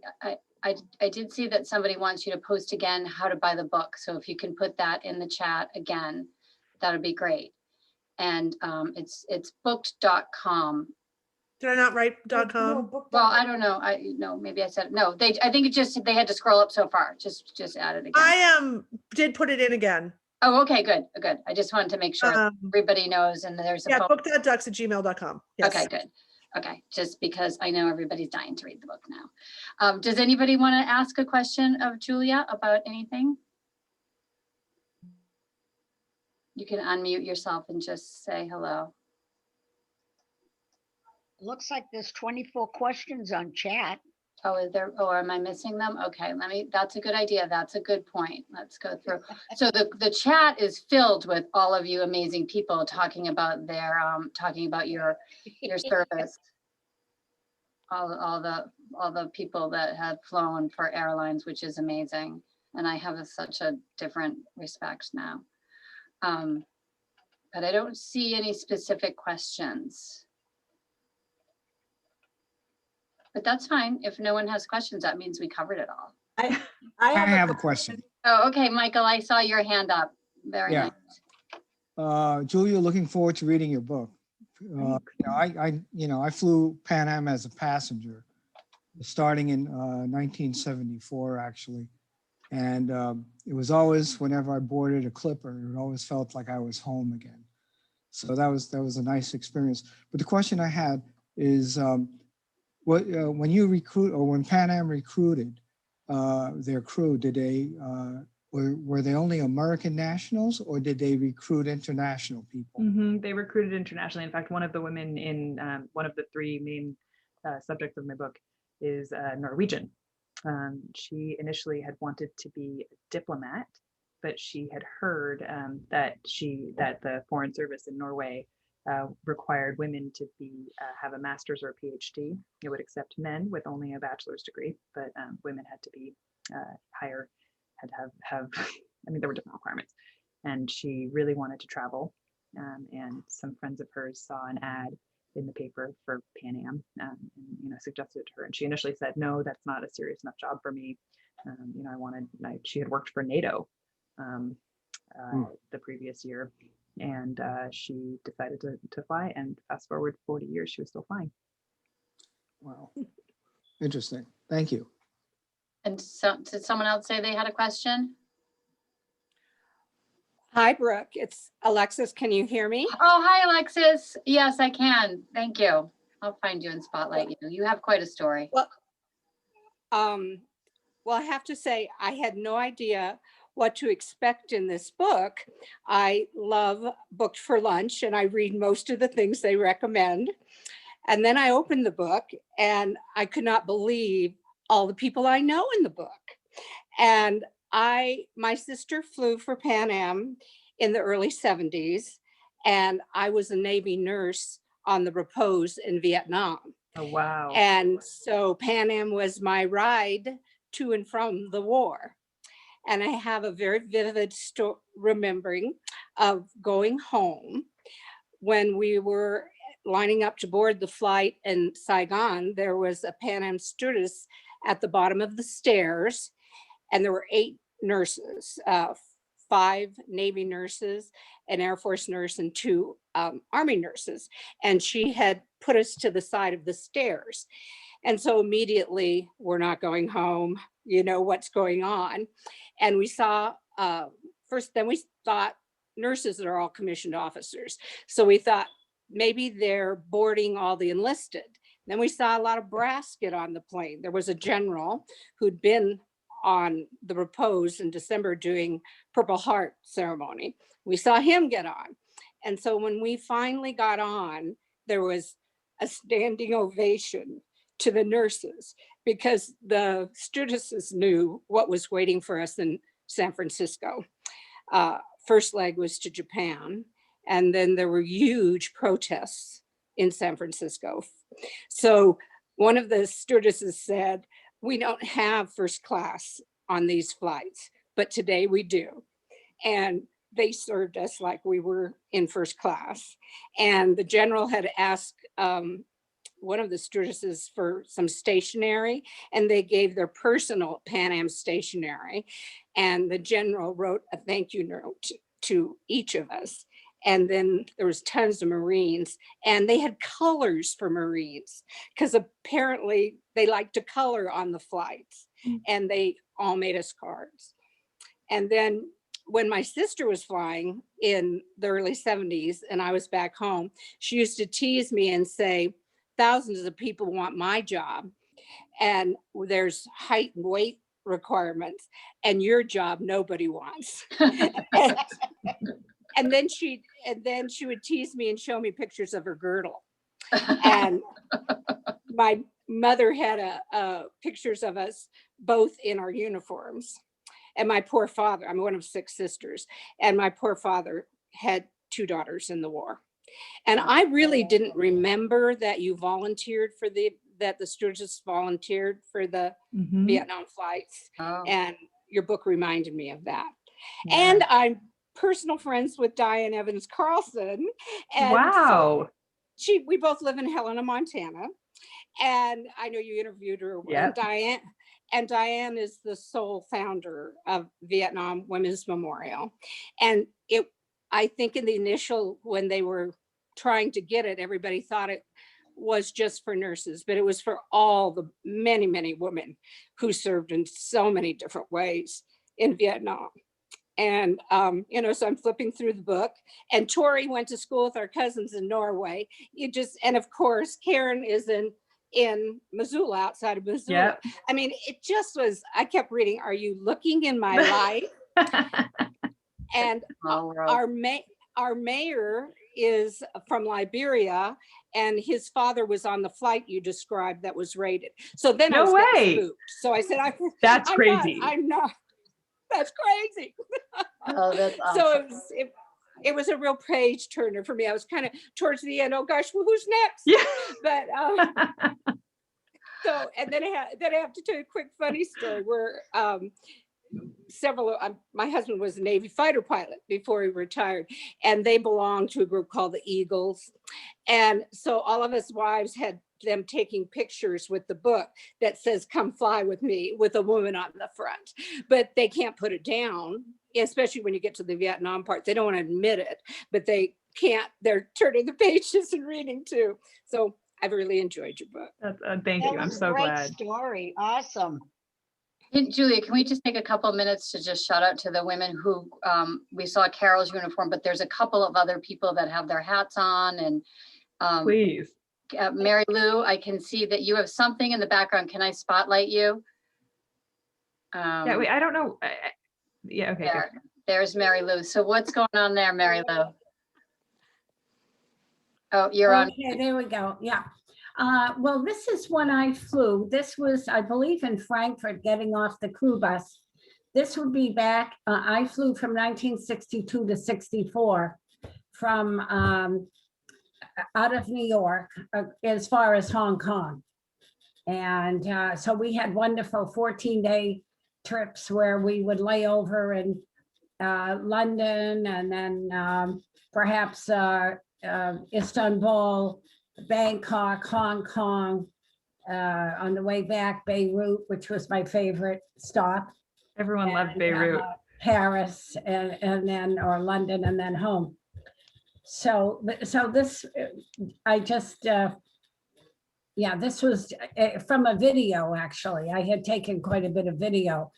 did see that somebody wants you to post again how to buy the book. So if you can put that in the chat again, that would be great. And it's booked.com. Did I not write .com? No, well, I don't know. Maybe I said no. I think it just, they had to scroll up so far. Just add it again. I did put it in again. Oh, okay, good. I just wanted to make sure everybody knows, and there's a book.ducks@gmail.com. Yes. Okay, good. Okay, just because I know everybody's dying to read the book now. Does anybody want to ask a question of Julia about anything? You can unmute yourself and just say hello. Looks like there's 24 questions on chat. Oh, is there? Oh, am I missing them? Okay, that's a good idea. That's a good point. Let's go through. So the chat is filled with all of you amazing people talking about your service. All the people that have flown for airlines, which is amazing. And I have such a different respect now. But I don't see any specific questions. But that's fine. If no one has questions, that means we covered it all. I have a question. Oh, okay, Michael, I saw your hand up. Very nice. Julia, looking forward to reading your book. I flew Pan Am as a passenger, starting in 1974, actually. And it was always, whenever I boarded a clipper, it always felt like I was home again. So that was a nice experience. But the question I had is, when you recruit, or when Pan Am recruited their crew, did they were they only American nationals, or did they recruit international people? Mm-hmm. They recruited internationally. In fact, one of the women in one of the three main subjects of my book is Norwegian. She initially had wanted to be a diplomat, but she had heard that the Foreign Service in Norway required women to have a master's or a PhD. It would accept men with only a bachelor's degree, but women had to be higher, had to have there were different requirements. And she really wanted to travel. And some friends of hers saw an ad in the paper for Pan Am, and suggested it to her. And she initially said, no, that's not a serious enough job for me. She had worked for NATO the previous year. And she decided to fly, and fast forward 40 years, she was still flying. Wow. Interesting. Thank you. And so, did someone else say they had a question? Hi, Brooke. It's Alexis. Can you hear me? Oh, hi, Alexis. Yes, I can. Thank you. I'll find you and spotlight you. You have quite a story. Well, I have to say, I had no idea what to expect in this book. I love Booked for Lunch, and I read most of the things they recommend. And then I opened the book, and I could not believe all the people I know in the book. And my sister flew for Pan Am in the early 70s, and I was a Navy nurse on the Repose in Vietnam. Oh, wow. And so Pan Am was my ride to and from the war. And I have a very vivid remembering of going home when we were lining up to board the flight in Saigon. There was a Pan Am stewardess at the bottom of the stairs, and there were 8 nurses, 5 Navy nurses, an Air Force nurse, and 2 Army nurses. And she had put us to the side of the stairs. And so immediately, we're not going home, you know, what's going on. And we saw, then we thought nurses are all commissioned officers. So we thought maybe they're boarding all the enlisted. Then we saw a lot of brass get on the plane. There was a general who'd been on the Repose in December doing Purple Heart ceremony. We saw him get on. And so when we finally got on, there was a standing ovation to the nurses because the stewardesses knew what was waiting for us in San Francisco. First leg was to Japan, and then there were huge protests in San Francisco. So one of the stewardesses said, "We don't have first class on these flights, but today we do." And they served us like we were in first class. And the general had asked one of the stewardesses for some stationery, and they gave their personal Pan Am stationery. And the general wrote a thank you note to each of us. And then there was tons of Marines, and they had colors for Marines because apparently they like to color on the flights, and they all made us cards. And then when my sister was flying in the early 70s and I was back home, she used to tease me and say, "Thousands of people want my job, and there's height and weight requirements, and your job nobody wants." and then she would tease me and show me pictures of her girdle. And my mother had pictures of us both in our uniforms. And my poor father, I'm one of 6 sisters, and my poor father had 2 daughters in the war. And I really didn't remember that you volunteered for that the stewardess volunteered for the Vietnam flights. Oh. And your book reminded me of that. Yeah. And I'm personal friends with Diane Evans Carlson. And Wow. so we both live in Helena, Montana. And I know you interviewed her. Yep. And Diane is the sole founder of Vietnam Women's Memorial. And I think in the initial, when they were trying to get it, everybody thought it was just for nurses, but it was for all the many, many women who served in so many different ways in Vietnam. And, so I'm flipping through the book, and Tori went to school with our cousins in Norway. And of course, Karen is in Missoula, outside of Missoula. Yep. I mean, it just was, I kept reading, "Are you looking in my life?" And our mayor is from Liberia, and his father was on the flight you described that was raided. So then I was getting spooked. So I said, That's I'm crazy. I'm not. That's crazy. Oh, that's awesome. So it was a real page turner for me. I was kind of towards the end, oh gosh, well, who's next? Yeah. But so, and then I have to tell you a quick funny story where my husband was a Navy fighter pilot before he retired, and they belonged to a group called the Eagles. And so all of us wives had them taking pictures with the book that says, "Come fly with me," with a woman on the front, but they can't put it down, especially when you get to the Vietnam part. They don't want to admit it, but they can't, they're turning the pages and reading too. So I've really enjoyed your book. Thank you. I'm so glad. Story. Awesome. Hey, Julia, can we just take a couple of minutes to just shout out to the women who, we saw Carol's uniform, but there's a couple of other people that have their hats on, and Please. Mary Lou, I can see that you have something in the background. Can I spotlight you? Yeah, wait, I don't know. Yeah, okay. There's Mary Lou. So what's going on there, Mary Lou? Oh, you're on. Okay, there we go. Yeah. Well, this is when I flew. This was, I believe, in Frankfurt, getting off the crew bus. This would be back. I flew from 1962 to 64 from out of New York as far as Hong Kong. And so we had wonderful 14-day trips where we would lay over in London and then perhaps Istanbul, Bangkok, Hong Kong, on the way back, Beirut, which was my favorite stop. Everyone loved and, Beirut. Paris and then, or London and then home. So this, I just, yeah, this was from a video, actually. I had taken quite a bit of video.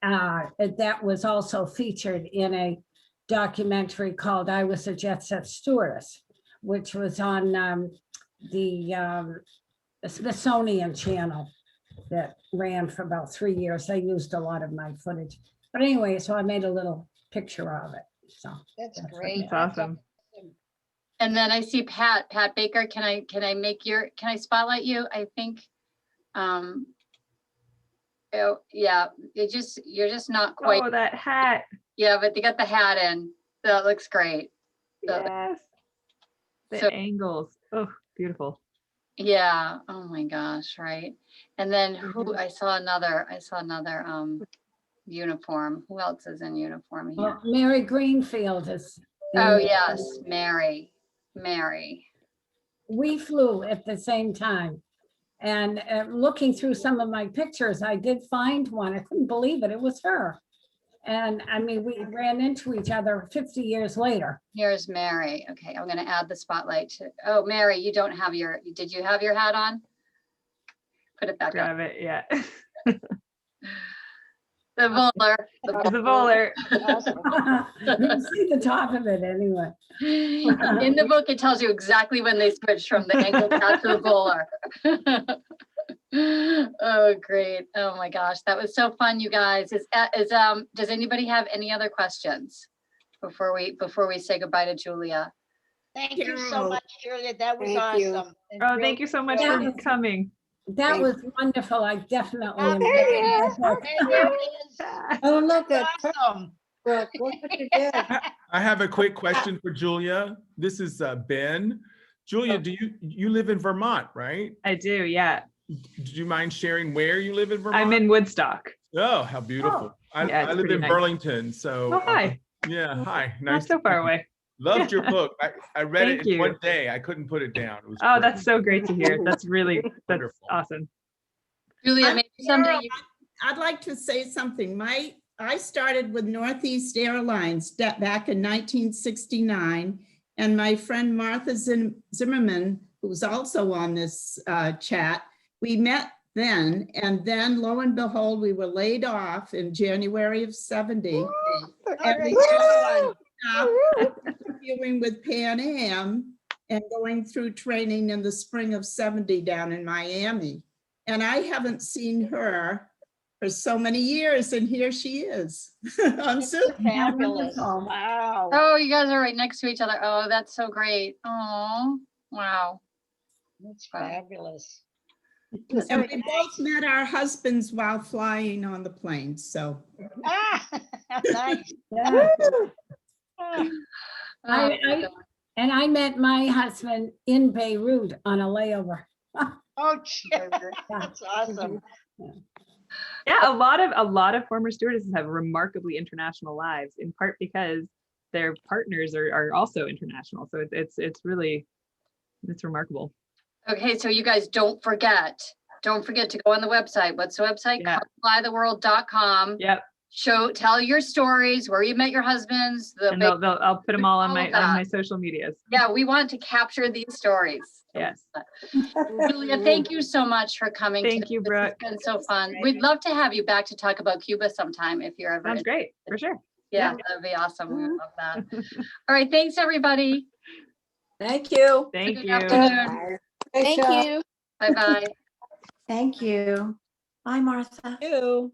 That was also featured in a documentary called I Was a Jet Set Stewardess, which was on the Smithsonian Channel that ran for about 3 years. They used a lot of my footage. But anyway, so I made a little picture of it. So That's That's great. That's awesome. And then I see Pat Baker. Can I spotlight you? I think, oh, yeah, you're just not quite, Oh, that hat. yeah, but they got the hat in. That looks great. So- Yes. The So- angles. Oh, beautiful. Yeah, oh my gosh, right. And then who, I saw another uniform. Who else is in uniform here? well, Mary Greenfield is. Oh, yes, Mary. We flew at the same time. And looking through some of my pictures, I did find one. I couldn't believe it. It was her. And I mean, we ran into each other 50 years later. Here's Mary. Okay, I'm gonna add the spotlight to, oh, Mary, you don't have did you have your hat on? Put it back up. Grab it. Yeah. The bowler. The bowler. Awesome. You can see the top of it anyway. In the book, it tells you exactly when they switched from the angled hat to the bowler. Oh, great. Oh my gosh, that was so fun, you guys. Does anybody have any other questions before we say goodbye to Julia? Thank you so Carol. much, Julia. That was Thank you. awesome. And Oh, real- thank you so much Yeah. for coming. That was wonderful. I definitely. Oh, enjoyed there it that is. book. There it is. Oh, look at Awesome. Brooke. Look what you did. I have a quick question for Julia. This is Ben. Julia, do you live in Vermont, right? I do. Yeah. Do you mind sharing where you live in Vermont? I'm in Woodstock. Oh, how beautiful. yeah, it's I live pretty in nice. Burlington, so. Oh, hi. Yeah, hi. Not Nice. so to far meet you. away. Loved your book. I read Thank it in you. one day. I couldn't put it down. It was Oh, great. that's so great to hear. That's Wonderful. awesome. Julia, I'm maybe someday Carol. you, I'd like to say something. I started with Northeast Airlines back in 1969, and my friend Martha Zimmerman, who's also on this chat, we met then, and then lo and behold, we were laid off in January of 70. And we stopped interviewing with Pan Am and going through training in the spring of 70 down in Miami. And I haven't seen her for so many years, and here she is. I'm so Fabulous. Wonderful. Wow. oh, you guys are right next to each other. Oh, that's so great. Oh, wow. That's fabulous. And we both met our husbands while flying on the plane. So Ah, nice. Yeah. Ah, And I met my husband in Beirut on a layover. oh, that's awesome. Yeah, a lot of former stewardesses have remarkably international lives, in part because their partners are also international. So it's remarkable. Okay, so you guys don't forget to go on the website. What's the website? Yeah. Flytheworld.com. Yep. Tell your stories, where you met your husbands. And I'll put them all on all my of on my that. social medias. Yeah, we want to capture these stories. Yes. Julia, thank you so much for coming. Thank you, This has Brooke. been so fun. We'd love to have you back to talk about Cuba sometime if you're ever. Sounds great, for sure. Yeah, that'd be awesome. We would love that. All right, thanks, everybody. Thank you. Thank Good you. afternoon. Thank you. Bye-bye. Thank you. Bye, Martha. You.